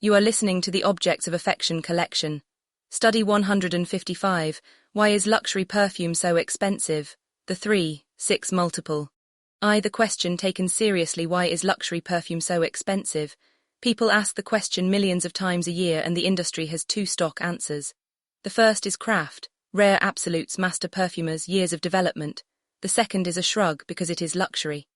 You are listening to the Objects of Affection collection. Study 155, Why is luxury perfume so expensive? The 3-6 multiple. The question taken seriously. Why is luxury perfume so expensive? People ask the question millions of times a year, and the industry has two stock answers. The first is craft, rare absolutes, master perfumers, years of development. The second is a shrug because it is luxury.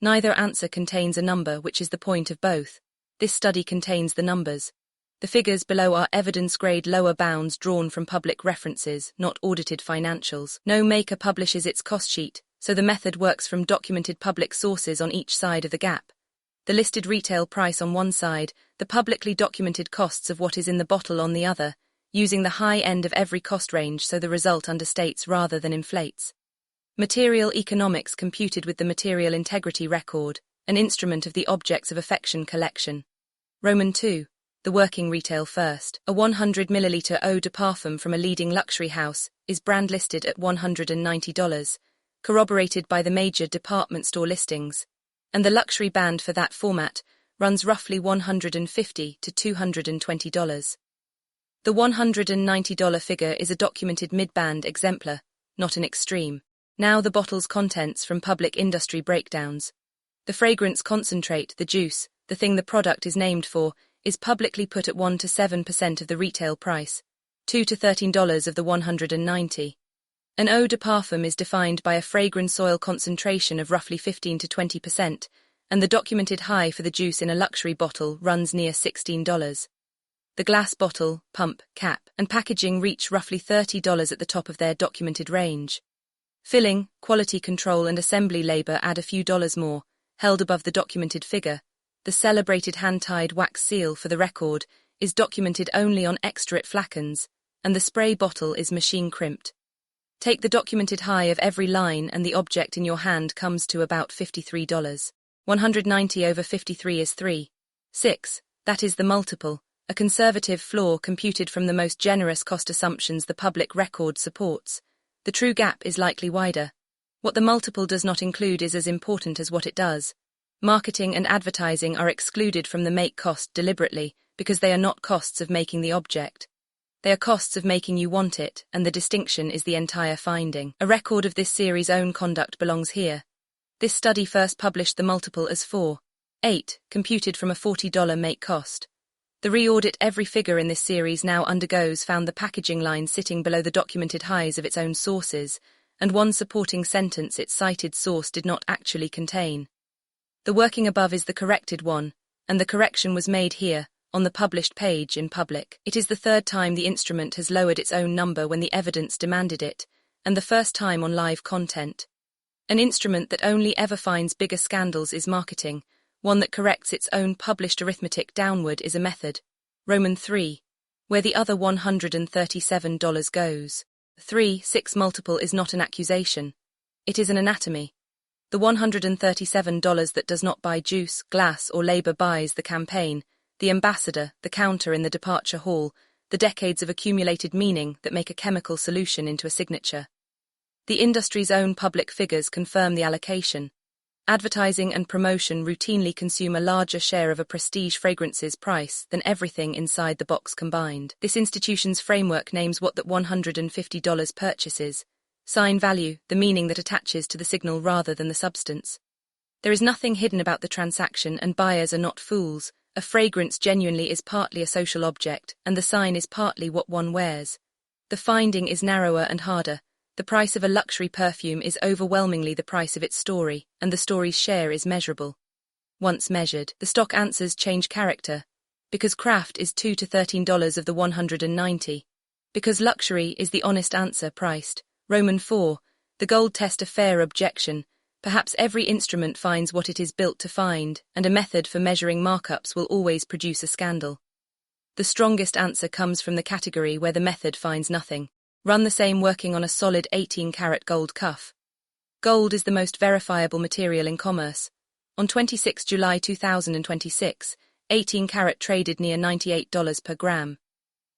Neither answer contains a number, which is the point of both. This study contains the numbers. The figures below are evidence-grade lower bounds drawn from public references, not audited financials. No maker publishes its cost sheet, so the method works from documented public sources on each side of the gap. The listed retail price on one side, the publicly documented costs of what is in the bottle on the other, using the high end of every cost range so the result understates rather than inflates. Material economics computed with the material integrity record, an instrument of the Objects of Affection collection. Roman 2. The working retail first. A 100-millilitre eau de parfum from a leading luxury house is brand listed at $190, corroborated by the major department store listings, and the luxury band for that format runs roughly $150 to $220. The $190 figure is a documented mid-band exemplar, not an extreme. Now the bottle's contents from public industry breakdowns. The fragrance concentrate, the juice, the thing the product is named for, is publicly put at 1 to 7% of the retail price, $2 to $13 of the $190. An eau de parfum is defined by a fragrance oil concentration of roughly 15 to 20%, and the documented high for the juice in a luxury bottle runs near $16. The glass bottle, pump, cap, and packaging reach roughly $30 at the top of their documented range. Filling, quality control, and assembly labor add a few dollars more, held above the documented figure. The celebrated hand-tied wax seal, for the record, is documented only on extract flacons, and the spray bottle is machine-crimped. Take the documented high of every line and the object in your hand comes to about $53. 190 over 53 is 3.6. That is the multiple, a conservative floor computed from the most generous cost assumptions the public record supports. The true gap is likely wider. What the multiple does not include is as important as what it does. Marketing and advertising are excluded from the make cost deliberately because they are not costs of making the object. They are costs of making you want it, and the distinction is the entire finding. A record of this series' own conduct belongs here. This study first published the multiple as 4.8, computed from a $40 make cost. The re-audit every figure in this series now undergoes found the packaging line sitting below the documented highs of its own sources, and one supporting sentence its cited source did not actually contain. The working above is the corrected one, and the correction was made here, on the published page in public. It is the third time the instrument has lowered its own number when the evidence demanded it, and the first time on live content. An instrument that only ever finds bigger scandals is marketing. One that corrects its own published arithmetic downward is a method. Roman 3. Where the other $137 goes. 3.6 multiple is not an accusation. It is an anatomy. The $137 that does not buy juice, glass, or labor buys the campaign, the ambassador, the counter in the departure hall, the decades of accumulated meaning that make a chemical solution into a signature. The industry's own public figures confirm the allocation. Advertising and promotion routinely consume a larger share of a prestige fragrance's price than everything inside the box combined. This institution's framework names what that $150 purchases. Sign value, the meaning that attaches to the signal rather than the substance. There is nothing hidden about the transaction, and buyers are not fools. A fragrance genuinely is partly a social object, and the sign is partly what one wears. The finding is narrower and harder. The price of a luxury perfume is overwhelmingly the price of its story, and the story's share is measurable. Once measured, the stock answers change character. Because craft is $2 to $13 of the $190. Because luxury is the honest answer priced. Roman 4. The gold test a fair objection. Perhaps every instrument finds what it is built to find, and a method for measuring markups will always produce a scandal. The strongest answer comes from the category where the method finds nothing. Run the same working on a solid 18-karat gold cuff. Gold is the most verifiable material in commerce. On 26 July 2026, 18-karat traded near $98 per gram.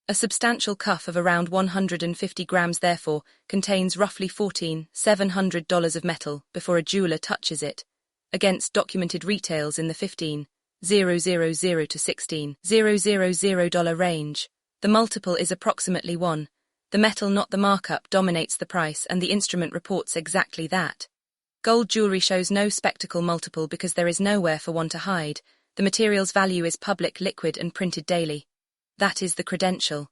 A substantial cuff of around 150 grams therefore contains roughly $1,400 of metal before a jeweler touches it, against documented retails in the 15 $000 to $16,000 range. The multiple is approximately 1. The metal, not the markup, dominates the price, and the instrument reports exactly that. Gold jewelry shows no spectacle multiple because there is nowhere for one to hide. The material's value is public, liquid, and printed daily. That is the credential.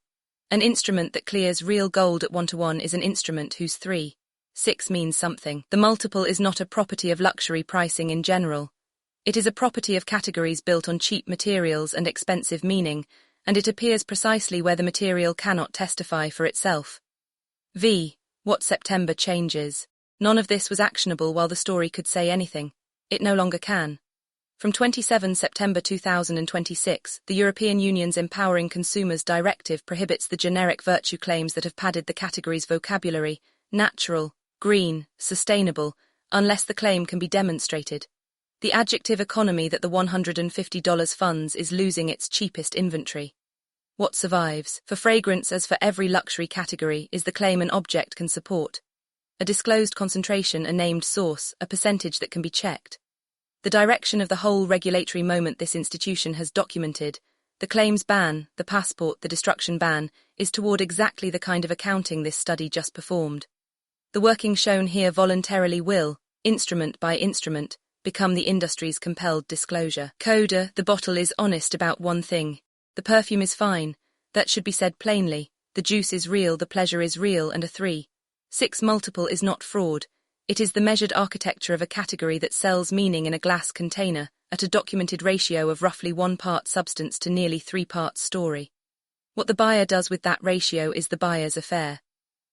An instrument that clears real gold at 1:1 is an instrument whose 3.6 means something. The multiple is not a property of luxury pricing in general. It is a property of categories built on cheap materials and expensive meaning, and it appears precisely where the material cannot testify for itself. What September changes. None of this was actionable while the story could say anything. It no longer can. From 27 September 2026, the European Union's Empowering Consumers Directive prohibits the generic virtue claims that have padded the category's vocabulary, natural, green, sustainable, unless the claim can be demonstrated. The adjective economy that the $150 funds is losing its cheapest inventory. What survives, for fragrance as for every luxury category, is the claim an object can support. A disclosed concentration, a named source, a percentage that can be checked. The direction of the whole regulatory moment this institution has documented, the claims ban, the passport, the destruction ban, is toward exactly the kind of accounting this study just performed. The workings shown here voluntarily will, instrument by instrument, become the industry's compelled disclosure. Coda, the bottle is honest about one thing. The perfume is fine. That should be said plainly. The juice is real, the pleasure is real, and a 3.6 multiple is not fraud. It is the measured architecture of a category that sells meaning in a glass container, at a documented ratio of roughly 1 part substance to nearly 3 parts story. What the buyer does with that ratio is the buyer's affair.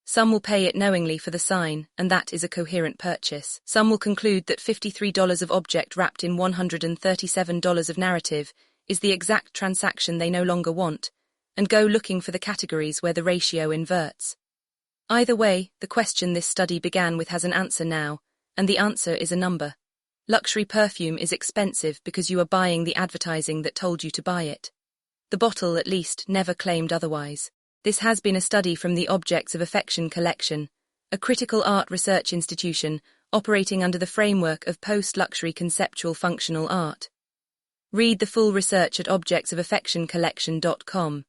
Some will pay it knowingly for the sign, and that is a coherent purchase. Some will conclude that $53 of object wrapped in $137 of narrative is the exact transaction they no longer want, and go looking for the categories where the ratio inverts. Either way, the question this study began with has an answer now, and the answer is a number. Luxury perfume is expensive because you are buying the advertising that told you to buy it. The bottle, at least, never claimed otherwise. This has been a study from the Objects of Affection collection, a critical art research institution operating under the framework of post-luxury conceptual functional art. Read the full research at objectsofaffectioncollection.com.